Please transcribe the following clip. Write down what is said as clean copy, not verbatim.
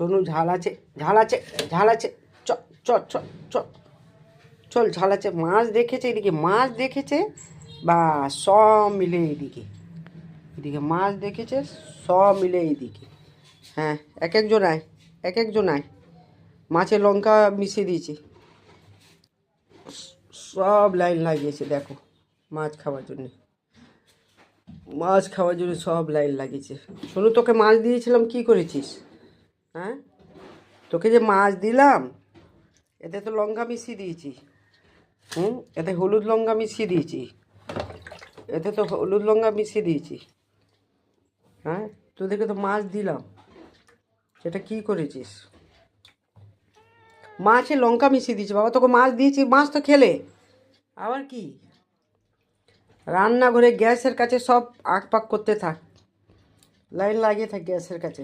সোনু ঝাল আছে, ঝাল আছে, ঝাল আছে, চ চ চ চ চল, ঝাল আছে। মাছ দেখেছে এদিকে, মাছ দেখেছে, বা সব মিলে এদিকে, এদিকে মাছ দেখেছে, সব মিলে এইদিকে। হ্যাঁ, এক একজন আয়, এক একজন আয়। মাছে লঙ্কা মিশিয়ে দিয়েছি, সব লাইন লাগিয়েছে দেখো, মাছ খাওয়ার জন্য, মাছ খাওয়ার জন্য সব লাইন লাগিয়েছে। শোনো, তোকে মাছ দিয়েছিলাম, কি করেছিস? হ্যাঁ, তোকে যে মাছ দিলাম, এতে তো লঙ্কা মিশিয়ে দিয়েছি। এতে হলুদ লঙ্কা মিশিয়ে দিয়েছি, এতে তো হলুদ লঙ্কা মিশিয়ে দিয়েছি। হ্যাঁ, তোদেরকে তো মাছ দিলাম, সেটা কি করেছিস? মাছে লঙ্কা মিশিয়ে দিয়েছি বাবা, তোকে মাছ দিয়েছি, মাছ তো খেলে। আবার কি? রান্নাঘরে গ্যাসের কাছে সব আঁকপাক করতে থাক, লাইন লাগিয়ে থাক গ্যাসের কাছে।